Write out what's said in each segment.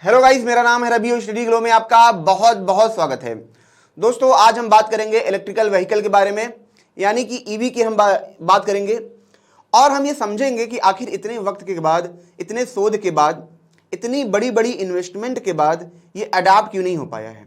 Hello guys, मेरा नाम है रवि और स्टडी ग्लो में आपका बहुत बहुत स्वागत है। दोस्तों, आज हम बात करेंगे इलेक्ट्रिकल व्हीकल के बारे में, यानी कि ईवी की हम बात करेंगे और हम ये समझेंगे कि आखिर इतने वक्त के बाद, इतने शोध के बाद, इतनी बड़ी बड़ी इन्वेस्टमेंट के बाद ये अडाप्ट क्यों नहीं हो पाया है।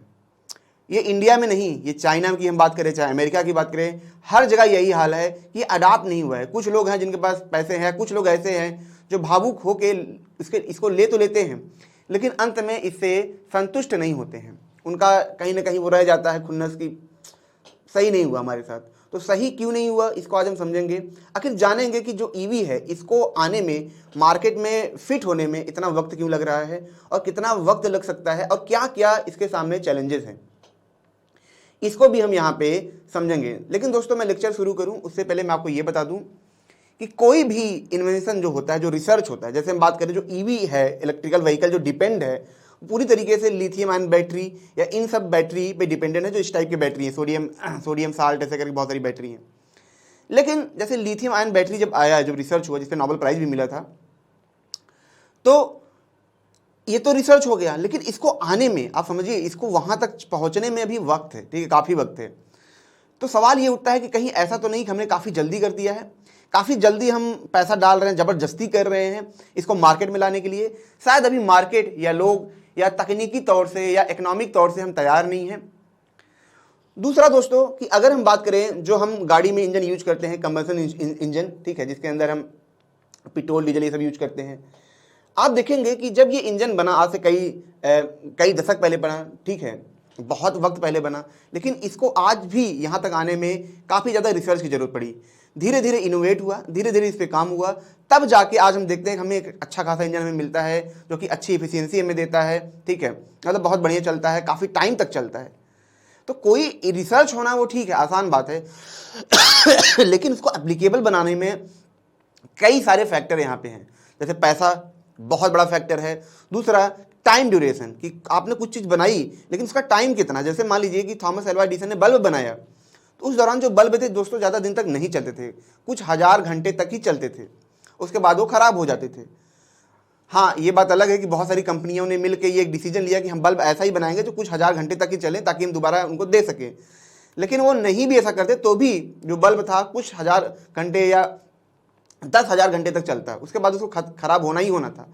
ये इंडिया में नहीं, ये चाइना की हम बात करें, चाहे अमेरिका की बात करें, हर जगह यही हाल है कि ये अडाप्ट नहीं हुआ है। कुछ लोग हैं जिनके पास पैसे हैं, कुछ लोग ऐसे हैं जो भावुक होके इसको ले तो लेते हैं, लेकिन अंत में इससे संतुष्ट नहीं होते हैं। उनका कहीं ना कहीं वो रह जाता है खुन्नस की, सही नहीं हुआ हमारे साथ। तो सही क्यों नहीं हुआ, इसको आज हम समझेंगे। आखिर जानेंगे कि जो ईवी है इसको आने में, मार्केट में फिट होने में इतना वक्त क्यों लग रहा है और कितना वक्त लग सकता है और क्या क्या इसके सामने चैलेंजेस हैं, इसको भी हम यहाँ पे समझेंगे। लेकिन दोस्तों, मैं लेक्चर शुरू करूँ उससे पहले मैं आपको ये बता दूँ कि कोई भी इन्वेंशन जो होता है, जो रिसर्च होता है, जैसे हम बात करें जो ईवी है, इलेक्ट्रिकल व्हीकल जो डिपेंड है पूरी तरीके से लिथियम आयन बैटरी या इन सब बैटरी पे डिपेंडेंट है, जो इस टाइप की बैटरी है, सोडियम साल्ट ऐसे करके बहुत सारी बैटरी हैं। लेकिन जैसे लिथियम आयन बैटरी जब आया, जब रिसर्च हुआ, जिसपे नोबेल प्राइज भी मिला था, तो ये तो रिसर्च हो गया, लेकिन इसको आने में, आप समझिए, इसको वहां तक पहुंचने में अभी वक्त है, ठीक है, काफी वक्त है। तो सवाल ये उठता है कि कहीं ऐसा तो नहीं कि हमने काफी जल्दी कर दिया है, काफी जल्दी हम पैसा डाल रहे हैं, जबरदस्ती कर रहे हैं इसको मार्केट में लाने के लिए। शायद अभी मार्केट या लोग या तकनीकी तौर से या इकोनॉमिक तौर से हम तैयार नहीं हैं। दूसरा दोस्तों, कि अगर हम बात करें जो हम गाड़ी में इंजन यूज करते हैं, कंबसन इंजन, ठीक है, जिसके अंदर हम पेट्रोल डीजल ये सब यूज करते हैं, आप देखेंगे कि जब ये इंजन बना, आज से कई दशक पहले बना, ठीक है, बहुत वक्त पहले बना, लेकिन इसको आज भी यहाँ तक आने में काफ़ी ज़्यादा रिसर्च की जरूरत पड़ी। धीरे धीरे इनोवेट हुआ, धीरे धीरे इस पर काम हुआ, तब जाके आज हम देखते हैं कि हमें एक अच्छा खासा इंजन हमें मिलता है जो कि अच्छी एफिशिएंसी हमें देता है, ठीक है, मतलब बहुत बढ़िया चलता है, काफ़ी टाइम तक चलता है। तो कोई रिसर्च होना वो ठीक है, आसान बात है लेकिन उसको एप्लीकेबल बनाने में कई सारे फैक्टर यहाँ पे हैं। जैसे पैसा बहुत बड़ा फैक्टर है। दूसरा, टाइम ड्यूरेशन, कि आपने कुछ चीज़ बनाई लेकिन उसका टाइम कितना। जैसे मान लीजिए कि थॉमस एल्वा एडिसन ने बल्ब बनाया, तो उस दौरान जो बल्ब थे दोस्तों ज़्यादा दिन तक नहीं चलते थे, कुछ हजार घंटे तक ही चलते थे, उसके बाद वो ख़राब हो जाते थे। हाँ, ये बात अलग है कि बहुत सारी कंपनियों ने मिलकर ये एक डिसीजन लिया कि हम बल्ब ऐसा ही बनाएंगे जो कुछ हजार घंटे तक ही चले, ताकि हम दोबारा उनको दे सकें। लेकिन वो नहीं भी ऐसा करते तो भी जो बल्ब था कुछ हजार घंटे या 10,000 घंटे तक चलता है, उसके बाद उसको खराब होना ही होना था।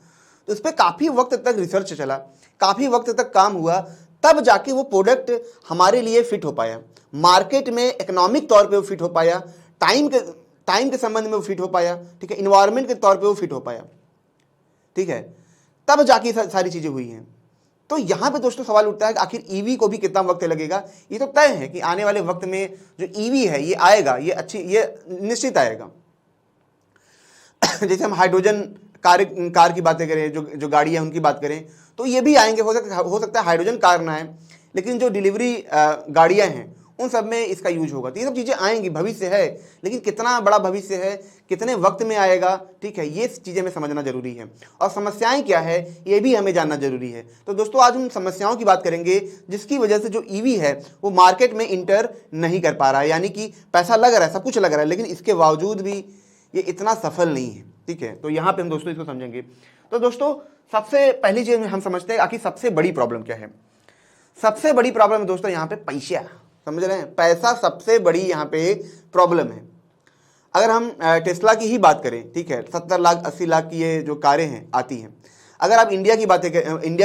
तो इस पर काफ़ी वक्त तक रिसर्च चला, काफ़ी वक्त तक काम हुआ, तब जाके वो प्रोडक्ट हमारे लिए फिट हो पाया, मार्केट में इकोनॉमिक तौर पे वो फिट हो पाया, टाइम के संबंध में वो फिट हो पाया, ठीक है, इन्वायरमेंट के तौर पे वो फिट हो पाया, ठीक है, तब जाके सारी चीज़ें हुई हैं। तो यहाँ पे दोस्तों सवाल उठता है कि आखिर ईवी को भी कितना वक्त लगेगा। ये तो तय है कि आने वाले वक्त में जो ईवी है ये आएगा, ये निश्चित आएगा। जैसे हम हाइड्रोजन कार की बातें करें, जो गाड़ी है उनकी बात करें, तो ये भी आएंगे। हो सकता है हाइड्रोजन कार ना है, लेकिन जो डिलीवरी गाड़ियां हैं उन सब में इसका यूज होगा। तो ये सब चीज़ें आएंगी, भविष्य है, लेकिन कितना बड़ा भविष्य है, कितने वक्त में आएगा, ठीक है, ये चीज़ें हमें समझना जरूरी है। और समस्याएं क्या है ये भी हमें जानना जरूरी है। तो दोस्तों, आज हम समस्याओं की बात करेंगे जिसकी वजह से जो ईवी है वो मार्केट में इंटर नहीं कर पा रहा है, यानी कि पैसा लग रहा है, सब कुछ लग रहा है, लेकिन इसके बावजूद भी ये इतना सफल नहीं है, ठीक है। तो यहाँ पे हम दोस्तों इसको समझेंगे। तो दोस्तों, सबसे पहली चीज हम समझते हैं आखिर सबसे बड़ी प्रॉब्लम क्या है। सबसे बड़ी प्रॉब्लम है दोस्तों यहाँ पे पैसा, समझ रहे हैं, पैसा सबसे बड़ी यहाँ पे प्रॉब्लम है। अगर हम टेस्ला की ही बात करें, ठीक है, 70 लाख 80 लाख की ये जो कारें हैं आती हैं। अगर आप इंडिया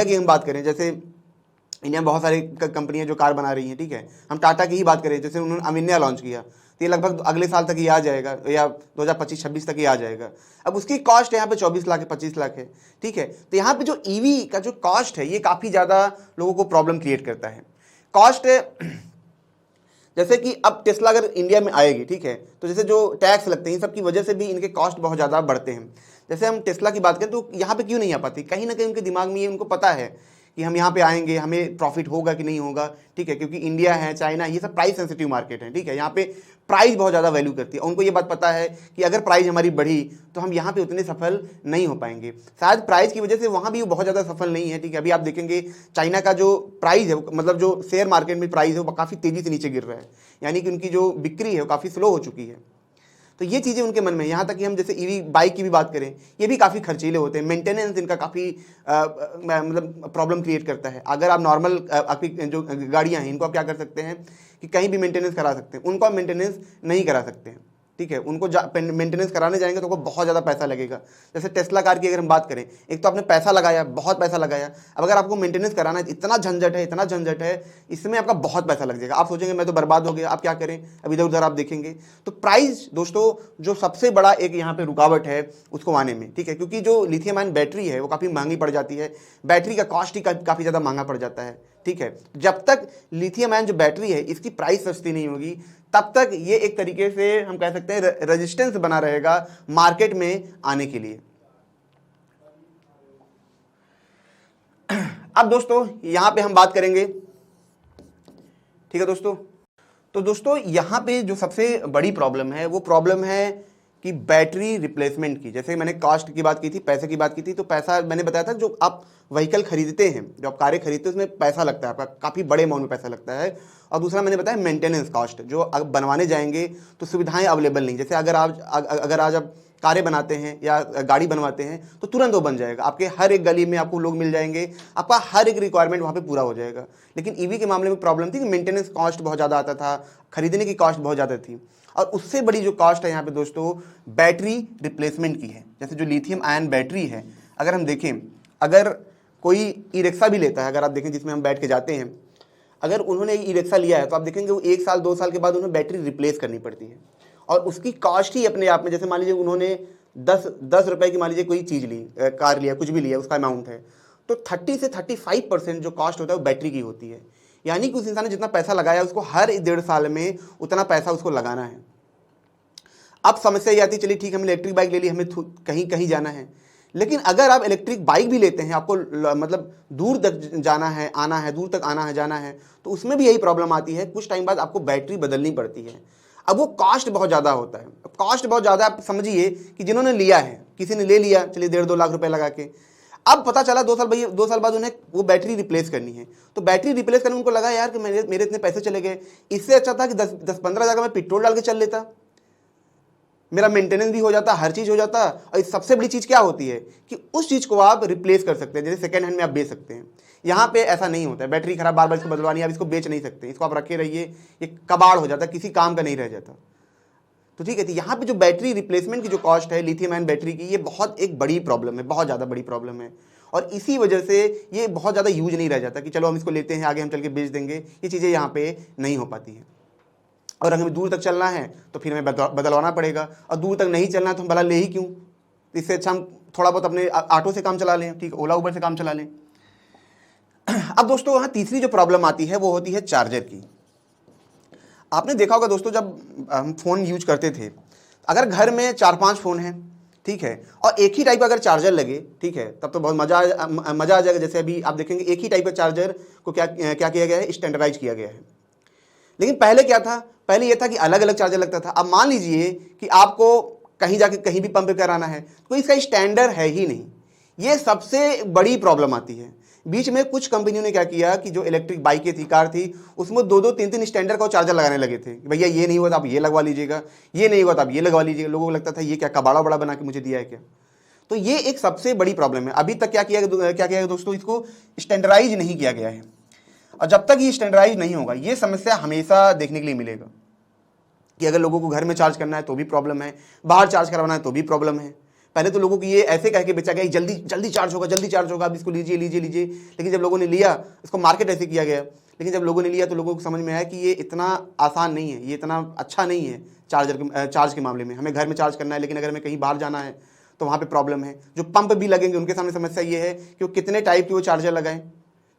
की हम बात करें, जैसे इंडिया में बहुत सारी कंपनियां जो कार बना रही हैं, ठीक है, हम टाटा की ही बात करें, जैसे उन्होंने अविन्या लॉन्च किया, तो ये लगभग अगले साल तक ही आ जाएगा या 2025-26 तक ही आ जाएगा। अब उसकी कॉस्ट यहाँ पे 24 लाख है, 25 लाख है, ठीक है। तो यहाँ पे जो ईवी का जो कॉस्ट है ये काफ़ी ज़्यादा लोगों को प्रॉब्लम क्रिएट करता है। कॉस्ट, जैसे कि अब टेस्ला अगर इंडिया में आएगी, ठीक है, तो जैसे जो टैक्स लगते हैं इन सब की वजह से भी इनके कॉस्ट बहुत ज़्यादा बढ़ते हैं। जैसे हम टेस्ला की बात करें तो यहाँ पे क्यों नहीं आ पाती, कहीं ना कहीं उनके दिमाग में ये उनको पता है कि हम यहाँ पे आएंगे, हमें प्रॉफिट होगा कि नहीं होगा, ठीक है, क्योंकि इंडिया है, चाइना, ये सब प्राइस सेंसिटिव मार्केट है, ठीक है, यहाँ पे प्राइस बहुत ज़्यादा वैल्यू करती है। उनको ये बात पता है कि अगर प्राइस हमारी बढ़ी तो हम यहाँ पे उतने सफल नहीं हो पाएंगे। शायद प्राइस की वजह से वहाँ भी वो बहुत ज़्यादा सफल नहीं है, ठीक है। अभी आप देखेंगे चाइना का जो प्राइस है, मतलब जो शेयर मार्केट में प्राइस है वो काफ़ी तेज़ी से नीचे गिर रहा है, यानी कि उनकी जो बिक्री है वो काफ़ी स्लो हो चुकी है। तो ये चीज़ें उनके मन में, यहाँ तक कि हम जैसे ईवी बाइक की भी बात करें, ये भी काफ़ी खर्चीले होते हैं, मेंटेनेंस इनका काफ़ी मतलब प्रॉब्लम क्रिएट करता है। अगर आप नॉर्मल आपकी जो गाड़ियाँ हैं इनको आप क्या कर सकते हैं कि कहीं भी मेंटेनेंस करा सकते हैं, उनको आप मेंटेनेंस नहीं करा सकते हैं, ठीक है। उनको मेंटेनेंस कराने जाएंगे तो बहुत ज़्यादा पैसा लगेगा। जैसे टेस्ला कार की अगर हम बात करें, एक तो आपने पैसा लगाया, बहुत पैसा लगाया, अब अगर आपको मेंटेनेंस कराना है, इतना झंझट है, इतना झंझट है, इसमें आपका बहुत पैसा लग जाएगा। आप सोचेंगे मैं तो बर्बाद हो गया, आप क्या करें, अब इधर उधर आप देखेंगे। तो प्राइस दोस्तों जो सबसे बड़ा एक यहाँ पे रुकावट है उसको आने में, ठीक है, क्योंकि जो लिथियम आयन बैटरी है वो काफ़ी महंगी पड़ जाती है, बैटरी का कॉस्ट ही काफ़ी ज़्यादा महंगा पड़ जाता है, ठीक है। जब तक लिथियम आयन जो बैटरी है इसकी प्राइस सस्ती नहीं होगी, तब तक ये एक तरीके से हम कह सकते हैं रेजिस्टेंस बना रहेगा मार्केट में आने के लिए। अब दोस्तों यहां पे हम बात करेंगे, ठीक है दोस्तों। तो दोस्तों यहां पे जो सबसे बड़ी प्रॉब्लम है वो प्रॉब्लम है कि बैटरी रिप्लेसमेंट की। जैसे मैंने कॉस्ट की बात की थी, पैसे की बात की थी, तो पैसा मैंने बताया था जो आप व्हीकल खरीदते हैं, जो आप कारें खरीदते हैं उसमें पैसा लगता है, आपका काफ़ी बड़े अमाउंट में पैसा लगता है। और दूसरा मैंने बताया मेंटेनेंस कॉस्ट, जो अब बनवाने जाएंगे तो सुविधाएं अवेलेबल नहीं। जैसे अगर आज आप कारें बनाते हैं या गाड़ी बनवाते हैं तो तुरंत वो बन जाएगा, आपके हर एक गली में आपको लोग मिल जाएंगे, आपका हर एक रिक्वायरमेंट वहाँ पे पूरा हो जाएगा। लेकिन ईवी के मामले में प्रॉब्लम थी कि मेंटेनेंस कॉस्ट बहुत ज़्यादा आता था, खरीदने की कॉस्ट बहुत ज़्यादा थी। और उससे बड़ी जो कॉस्ट है यहाँ पे दोस्तों बैटरी रिप्लेसमेंट की है। जैसे जो लिथियम आयन बैटरी है, अगर हम देखें, अगर कोई ई रिक्शा भी लेता है, अगर आप देखें जिसमें हम बैठ के जाते हैं, अगर उन्होंने ई रिक्शा लिया है तो आप देखेंगे वो 1 साल 2 साल के बाद उन्हें बैटरी रिप्लेस करनी पड़ती है। और उसकी कॉस्ट ही अपने आप में, जैसे मान लीजिए उन्होंने 10 रुपए की मान लीजिए कोई चीज़ ली, कार लिया, कुछ भी लिया, उसका अमाउंट है, तो 30 से 35% जो कॉस्ट होता है वो बैटरी की होती है। यानी कि उस इंसान ने जितना पैसा लगाया उसको हर 1.5 साल में उतना पैसा उसको लगाना है। अब समस्या ये आती है, चलिए ठीक है हमने इलेक्ट्रिक बाइक ले ली, हमें कहीं कहीं जाना है, लेकिन अगर आप इलेक्ट्रिक बाइक भी लेते हैं, आपको मतलब दूर तक जाना है, आना है, दूर तक आना है, जाना है, तो उसमें भी यही प्रॉब्लम आती है, कुछ टाइम बाद आपको बैटरी बदलनी पड़ती है। अब वो कॉस्ट बहुत ज़्यादा होता है, कॉस्ट बहुत ज़्यादा। आप समझिए कि जिन्होंने लिया है, किसी ने ले लिया, चलिए 1.5-2 लाख रुपए लगा के, अब पता चला 2 साल बाद उन्हें वो बैटरी रिप्लेस करनी है, तो बैटरी रिप्लेस करने उनको लगा यार कि मेरे इतने पैसे चले गए, इससे अच्छा था कि 10-15 हज़ार का मैं पेट्रोल डाल के चल लेता, मेरा मेंटेनेंस भी हो जाता, हर चीज़ हो जाता। और सबसे बड़ी चीज़ क्या होती है कि उस चीज़ को आप रिप्लेस कर सकते हैं, जैसे सेकंड हैंड में आप बेच सकते हैं। यहाँ पे ऐसा नहीं होता है, बैटरी खराब, बार बार इसको बदलवानी है, आप इसको बेच नहीं सकते, इसको आप रखे रहिए, ये कबाड़ हो जाता है, किसी काम का नहीं रह जाता। तो ठीक है, तो यहाँ पे जो बैटरी रिप्लेसमेंट की जो कॉस्ट है लिथियम आयन बैटरी की, ये बहुत एक बड़ी प्रॉब्लम है, बहुत ज़्यादा बड़ी प्रॉब्लम है। और इसी वजह से ये बहुत ज़्यादा यूज नहीं रह जाता कि चलो हम इसको लेते हैं, आगे हम चल के बेच देंगे, ये चीज़ें यहाँ पे नहीं हो पाती हैं। और अगर हमें दूर तक चलना है तो फिर हमें बदलवाना पड़ेगा, और दूर तक नहीं चलना है तो हम भला ले ही क्यों, इससे अच्छा हम थोड़ा बहुत अपने ऑटो से काम चला लें, ठीक, ओला उबर से काम चला लें। अब दोस्तों यहाँ तीसरी जो प्रॉब्लम आती है वो होती है चार्जर की। आपने देखा होगा दोस्तों, जब हम फ़ोन यूज करते थे, अगर घर में 4-5 फ़ोन हैं, ठीक है, और एक ही टाइप का अगर चार्जर लगे, ठीक है, तब तो बहुत मज़ा आ जाएगा। जैसे अभी आप देखेंगे एक ही टाइप का चार्जर को क्या किया गया है, स्टैंडर्डाइज किया गया है। लेकिन पहले क्या था, पहले यह था कि अलग अलग चार्जर लगता था। अब मान लीजिए कि आपको कहीं जाके कहीं भी पंप कराना है, तो इसका स्टैंडर्ड है ही नहीं, ये सबसे बड़ी प्रॉब्लम आती है। बीच में कुछ कंपनियों ने क्या किया कि जो इलेक्ट्रिक बाइकें थी, कार थी, उसमें 2-2, 3-3 स्टैंडर्ड का चार्जर लगाने लगे थे। भैया ये नहीं हुआ तो आप ये लगवा लीजिएगा, ये नहीं हुआ तो आप ये लगवा लीजिएगा। लोगों को लगता था ये क्या कबाड़ा बड़ा बना के मुझे दिया है क्या। तो ये एक सबसे बड़ी प्रॉब्लम है। अभी तक क्या किया गया दोस्तों, इसको स्टैंडर्डाइज नहीं किया गया है, और जब तक ये स्टैंडर्डाइज नहीं होगा ये समस्या हमेशा देखने के लिए मिलेगा कि अगर लोगों को घर में चार्ज करना है तो भी प्रॉब्लम है, बाहर चार्ज करवाना है तो भी प्रॉब्लम है। पहले तो लोगों को ये ऐसे कह के बेचा गया जल्दी जल्दी चार्ज होगा, जल्दी चार्ज होगा, अब इसको लीजिए लीजिए लीजिए। लेकिन जब लोगों ने लिया, इसको मार्केट ऐसे किया गया, लेकिन जब लोगों ने लिया तो लोगों को समझ में आया कि ये इतना आसान नहीं है, ये इतना अच्छा नहीं है चार्ज के मामले में। हमें घर में चार्ज करना है, लेकिन अगर हमें कहीं बाहर जाना है तो वहाँ पर प्रॉब्लम है। जो पंप भी लगेंगे उनके सामने समस्या ये है कि वो कितने टाइप के वो चार्जर लगाएं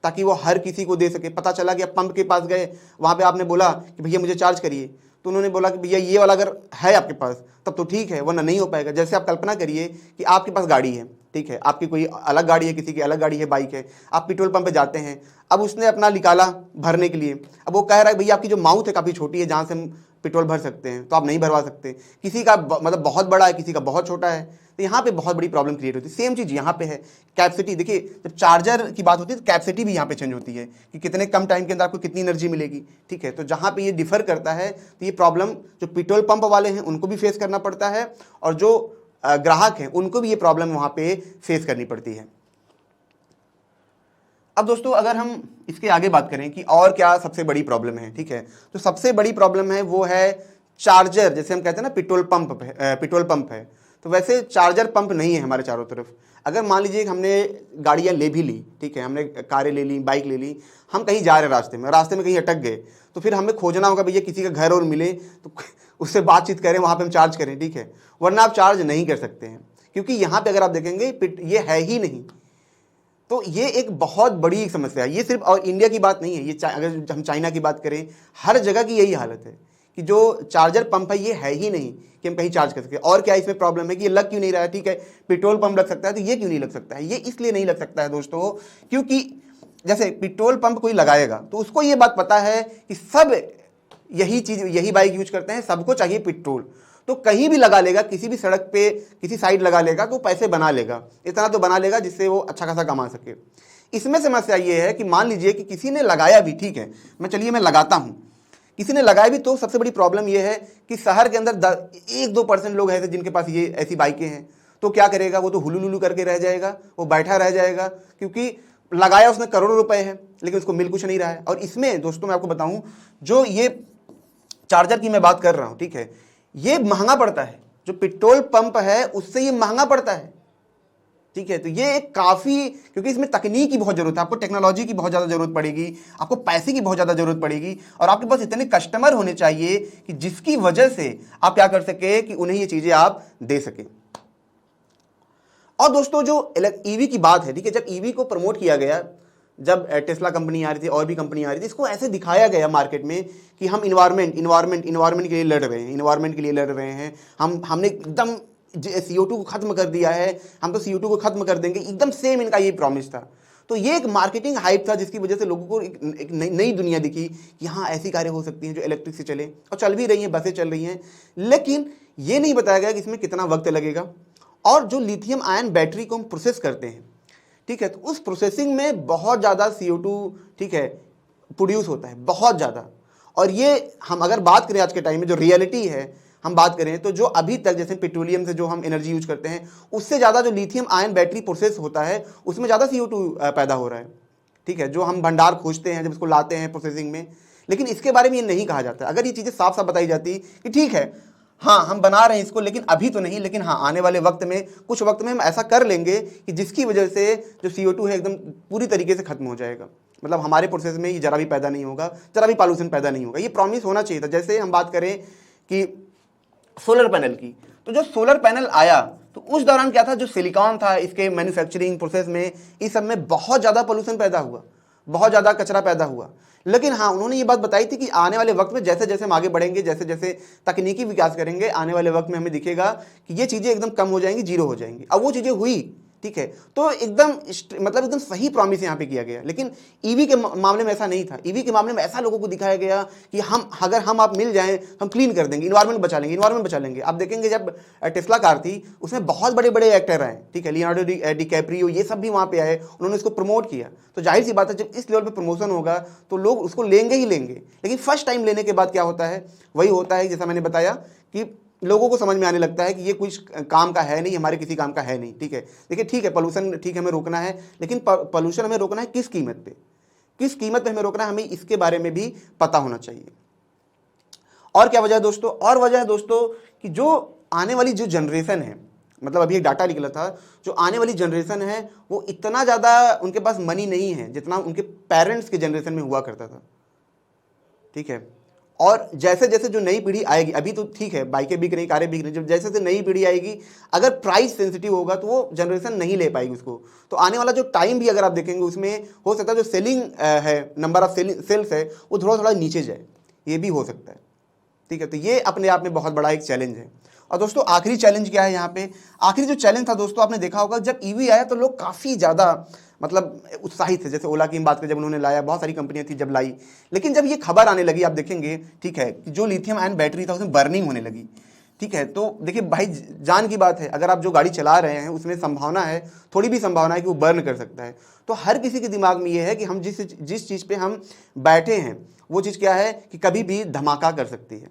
ताकि वो हर किसी को दे सके। पता चला कि आप पंप के पास गए, वहाँ पे आपने बोला कि भैया मुझे चार्ज करिए, तो उन्होंने बोला कि भैया ये वाला अगर है आपके पास तब तो ठीक है, वरना नहीं हो पाएगा। जैसे आप कल्पना करिए कि आपके पास गाड़ी है, ठीक है, आपकी कोई अलग गाड़ी है, किसी की अलग गाड़ी है, बाइक है, आप पेट्रोल पंप पे जाते हैं, अब उसने अपना निकाला भरने के लिए, अब वो कह रहा है भैया आपकी जो माउथ है काफ़ी छोटी है जहाँ से हम पेट्रोल भर सकते हैं, तो आप नहीं भरवा सकते। किसी का मतलब बहुत बड़ा है, किसी का बहुत छोटा है, तो यहाँ पे बहुत बड़ी प्रॉब्लम क्रिएट होती है। सेम चीज़ यहाँ पे है, कैपेसिटी। देखिए जब चार्जर की बात होती है तो कैपेसिटी भी यहाँ पे चेंज होती है कि कितने कम टाइम के अंदर आपको कितनी एनर्जी मिलेगी, ठीक है। तो जहाँ पे ये डिफर करता है तो ये प्रॉब्लम जो पेट्रोल पंप वाले हैं उनको भी फेस करना पड़ता है और जो ग्राहक हैं उनको भी ये प्रॉब्लम वहाँ पे फेस करनी पड़ती है। अब दोस्तों अगर हम इसके आगे बात करें कि और क्या सबसे बड़ी प्रॉब्लम है, ठीक है, तो सबसे बड़ी प्रॉब्लम है वो है चार्जर। जैसे हम कहते हैं ना पेट्रोल पंप है, तो वैसे चार्जर पंप नहीं है हमारे चारों तरफ। अगर मान लीजिए हमने गाड़ियाँ ले भी ली, ठीक है, हमने कारें ले ली, बाइक ले ली, हम कहीं जा रहे हैं रास्ते में कहीं अटक गए, तो फिर हमें खोजना होगा भैया किसी का घर और मिले तो उससे बातचीत करें, वहाँ पे हम चार्ज करें, ठीक है, वरना आप चार्ज नहीं कर सकते हैं क्योंकि यहाँ पे अगर आप देखेंगे ये है ही नहीं। तो ये एक बहुत बड़ी समस्या है। ये सिर्फ और इंडिया की बात नहीं है, ये अगर हम चाइना की बात करें, हर जगह की यही हालत है कि जो चार्जर पंप है ये है ही नहीं कि हम कहीं चार्ज कर सकें। और क्या इसमें प्रॉब्लम है कि ये लग क्यों नहीं रहा है, ठीक है, पेट्रोल पंप लग सकता है तो ये क्यों नहीं लग सकता है? ये इसलिए नहीं लग सकता है दोस्तों क्योंकि जैसे पेट्रोल पंप कोई लगाएगा तो उसको ये बात पता है कि सब यही बाइक यूज करते हैं, सबको चाहिए पेट्रोल, तो कहीं भी लगा लेगा, किसी भी सड़क पे किसी साइड लगा लेगा तो पैसे बना लेगा, इतना तो बना लेगा जिससे वो अच्छा खासा कमा सके। इसमें समस्या ये है कि मान लीजिए कि किसी ने लगाया भी, ठीक है, मैं लगाता हूँ, किसी ने लगाया भी, तो सबसे बड़ी प्रॉब्लम ये है कि शहर के अंदर 1-2% लोग ऐसे जिनके पास ये ऐसी बाइकें हैं, तो क्या करेगा, वो तो हुलू करके रह जाएगा, वो बैठा रह जाएगा क्योंकि लगाया उसने करोड़ों रुपए है लेकिन उसको मिल कुछ नहीं रहा है। और इसमें दोस्तों मैं आपको बताऊं, जो ये चार्जर की मैं बात कर रहा हूं, ठीक है, ये महंगा पड़ता है, जो पेट्रोल पंप है उससे ये महंगा पड़ता है, ठीक है। तो ये एक काफ़ी, क्योंकि इसमें तकनीक की बहुत जरूरत है, आपको टेक्नोलॉजी की बहुत ज़्यादा जरूरत पड़ेगी, आपको पैसे की बहुत ज़्यादा जरूरत पड़ेगी और आपके पास इतने कस्टमर होने चाहिए कि जिसकी वजह से आप क्या कर सके कि उन्हें ये चीज़ें आप दे सके। और दोस्तों जो ईवी की बात है, ठीक है, जब ईवी को प्रमोट किया गया, जब टेस्ला कंपनी आ रही थी और भी कंपनी आ रही थी, इसको ऐसे दिखाया गया मार्केट में कि हम इन्वायरमेंट के लिए लड़ रहे हैं, हमने एकदम CO2 को खत्म कर दिया है, हम तो CO2 को खत्म कर देंगे, एकदम सेम इनका ये प्रॉमिस था। तो ये एक मार्केटिंग हाइप था जिसकी वजह से लोगों को एक नई दुनिया दिखी कि हाँ ऐसी कारें हो सकती हैं जो इलेक्ट्रिक से चले, और चल भी रही हैं, बसें चल रही हैं, लेकिन ये नहीं बताया गया कि इसमें कितना वक्त लगेगा। और जो लिथियम आयन बैटरी को हम प्रोसेस करते हैं, ठीक है, तो उस प्रोसेसिंग में बहुत ज़्यादा CO2, ठीक है, प्रोड्यूस होता है, बहुत ज़्यादा। और ये हम अगर बात करें आज के टाइम में जो रियलिटी है, हम बात करें तो जो अभी तक जैसे पेट्रोलियम से जो हम एनर्जी यूज करते हैं उससे ज़्यादा जो लिथियम आयन बैटरी प्रोसेस होता है उसमें ज़्यादा CO2 पैदा हो रहा है, ठीक है, जो हम भंडार खोजते हैं जब इसको लाते हैं प्रोसेसिंग में। लेकिन इसके बारे में ये नहीं कहा जाता। अगर ये चीज़ें साफ साफ बताई जाती कि ठीक है, हाँ हम बना रहे हैं इसको लेकिन अभी तो नहीं, लेकिन हाँ आने वाले वक्त में, कुछ वक्त में हम ऐसा कर लेंगे कि जिसकी वजह से जो CO2 है एकदम पूरी तरीके से खत्म हो जाएगा, मतलब हमारे प्रोसेस में ये जरा भी पैदा नहीं होगा, जरा भी पॉल्यूशन पैदा नहीं होगा। ये प्रॉमिस होना चाहिए था। जैसे हम बात करें कि सोलर पैनल की, तो जो सोलर पैनल आया तो उस दौरान क्या था, जो सिलिकॉन था इसके मैन्युफैक्चरिंग प्रोसेस में, इस सब में बहुत ज़्यादा पोल्यूशन पैदा हुआ, बहुत ज़्यादा कचरा पैदा हुआ। लेकिन हाँ उन्होंने ये बात बताई थी कि आने वाले वक्त में जैसे जैसे हम आगे बढ़ेंगे, जैसे जैसे तकनीकी विकास करेंगे, आने वाले वक्त में हमें दिखेगा कि ये चीज़ें एकदम कम हो जाएंगी, जीरो हो जाएंगी। अब वो चीज़ें हुई, ठीक है, तो एकदम मतलब एकदम सही प्रॉमिस यहाँ पे किया गया। लेकिन ईवी के मामले में ऐसा नहीं था। ईवी के मामले में ऐसा लोगों को दिखाया गया कि अगर हम आप मिल जाएं हम क्लीन कर देंगे, इन्वायरमेंट बचा लेंगे। आप देखेंगे जब टेस्ला कार थी उसमें बहुत बड़े बड़े एक्टर आए, ठीक है, लियोनार्डो डिकैप्रियो, ये सब भी वहाँ पे आए, उन्होंने इसको प्रमोट किया। तो जाहिर सी बात है जब इस लेवल पर प्रमोशन होगा तो लोग उसको लेंगे ही लेंगे। लेकिन फर्स्ट टाइम लेने के बाद क्या होता है, वही होता है जैसा मैंने बताया कि लोगों को समझ में आने लगता है कि ये कुछ काम का है नहीं, हमारे किसी काम का है नहीं, ठीक है। देखिए ठीक है, पोल्यूशन ठीक है हमें रोकना है, लेकिन पोल्यूशन हमें रोकना है किस कीमत पे, किस कीमत पे हमें रोकना है, हमें इसके बारे में भी पता होना चाहिए। और क्या वजह है दोस्तों, और वजह है दोस्तों कि जो आने वाली जो जनरेशन है, मतलब अभी एक डाटा निकला था, जो आने वाली जनरेशन है वो इतना ज़्यादा उनके पास मनी नहीं है जितना उनके पेरेंट्स के जनरेशन में हुआ करता था, ठीक है। और जैसे जैसे जो नई पीढ़ी आएगी, अभी तो ठीक है बाइकें बिक रही, कारें बिक रही, जब जैसे जैसे नई पीढ़ी आएगी अगर प्राइस सेंसिटिव होगा तो वो जनरेशन नहीं ले पाएगी उसको। तो आने वाला जो टाइम भी अगर आप देखेंगे उसमें हो सकता है जो सेलिंग है, नंबर ऑफ सेल्स है, वो थोड़ा थोड़ा नीचे जाए, ये भी हो सकता है, ठीक है। तो ये अपने आप में बहुत बड़ा एक चैलेंज है। और दोस्तों आखिरी चैलेंज क्या है यहाँ पे, आखिरी जो चैलेंज था दोस्तों, आपने देखा होगा जब ईवी आया तो लोग काफ़ी ज़्यादा मतलब उत्साहित थे। जैसे ओला की हम बात करें, जब उन्होंने लाया, बहुत सारी कंपनियां थी जब लाई, लेकिन जब ये खबर आने लगी आप देखेंगे, ठीक है, कि जो लिथियम आयन बैटरी था उसमें बर्निंग होने लगी, ठीक है। तो देखिए भाई, जान की बात है, अगर आप जो गाड़ी चला रहे हैं उसमें संभावना है, थोड़ी भी संभावना है कि वो बर्न कर सकता है। तो हर किसी के दिमाग में ये है कि हम जिस चीज़ पे हम बैठे हैं वो चीज़ क्या है कि कभी भी धमाका कर सकती है।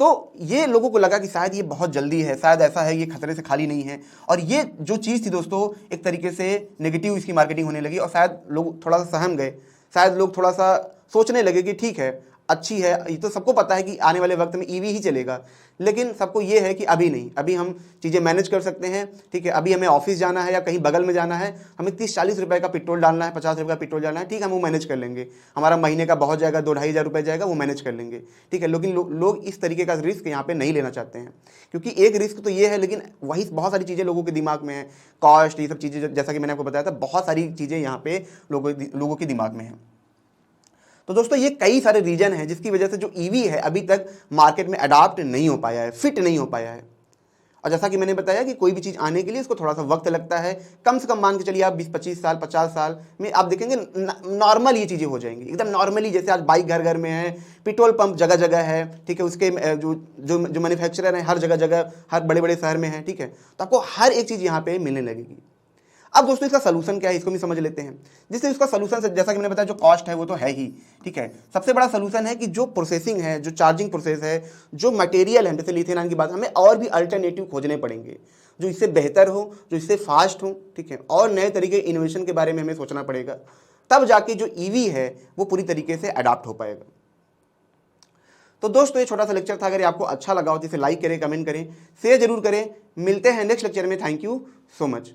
तो ये लोगों को लगा कि शायद ये बहुत जल्दी है, शायद ऐसा है, ये खतरे से खाली नहीं है। और ये जो चीज़ थी दोस्तों, एक तरीके से नेगेटिव इसकी मार्केटिंग होने लगी और शायद लोग थोड़ा सा सहम गए, शायद लोग थोड़ा सा सोचने लगे कि ठीक है, अच्छी है, ये तो सबको पता है कि आने वाले वक्त में ईवी ही चलेगा। लेकिन सबको ये है कि अभी नहीं, अभी हम चीज़ें मैनेज कर सकते हैं, ठीक है। अभी हमें ऑफिस जाना है या कहीं बगल में जाना है, हमें 30-40 रुपए का पेट्रोल डालना है, 50 रुपये का पेट्रोल डालना है, ठीक है, हम वो मैनेज कर लेंगे। हमारा महीने का बहुत जाएगा, 2-2,500 रुपये जाएगा, वो मैनेज कर लेंगे, ठीक है। लेकिन लोग इस तरीके का रिस्क यहाँ पे नहीं लेना चाहते हैं, क्योंकि एक रिस्क तो ये है, लेकिन वही बहुत सारी चीज़ें लोगों के दिमाग में है, कॉस्ट, ये सब चीज़ें, जैसा कि मैंने आपको बताया था, बहुत सारी चीज़ें यहाँ पे लोगों के दिमाग में है। तो दोस्तों ये कई सारे रीजन हैं जिसकी वजह से जो ईवी है अभी तक मार्केट में अडॉप्ट नहीं हो पाया है, फिट नहीं हो पाया है। और जैसा कि मैंने बताया कि कोई भी चीज़ आने के लिए इसको थोड़ा सा वक्त लगता है, कम से कम मान के चलिए आप 20-25 साल, 50 साल में आप देखेंगे नॉर्मल ये चीज़ें हो जाएंगी, एकदम नॉर्मली। जैसे आज बाइक घर घर में है, पेट्रोल पंप जगह जगह है, ठीक है, उसके जो जो जो मैन्युफैक्चरर हैं हर जगह जगह, हर बड़े बड़े शहर में है, ठीक है। तो आपको हर एक चीज़ यहाँ पे मिलने लगेगी। अब दोस्तों इसका सोल्यूशन क्या है, इसको भी समझ लेते हैं। जिससे इसका सोल्यूशन, जैसा कि मैंने बताया, जो कॉस्ट है वो तो है ही, ठीक है। सबसे बड़ा सोल्यूशन है कि जो प्रोसेसिंग है, जो चार्जिंग प्रोसेस है, जो मटेरियल है, जैसे लिथियम आयन की बात, हमें और भी अल्टरनेटिव खोजने पड़ेंगे जो इससे बेहतर हो, जो इससे फास्ट हो, ठीक है। और नए तरीके इनोवेशन के बारे में हमें सोचना पड़ेगा, तब जाके जो ईवी है वो पूरी तरीके से अडॉप्ट हो पाएगा। तो दोस्तों ये छोटा सा लेक्चर था, अगर ये आपको अच्छा लगा हो तो इसे लाइक करें, कमेंट करें, शेयर जरूर करें। मिलते हैं नेक्स्ट लेक्चर में। Thank you so much.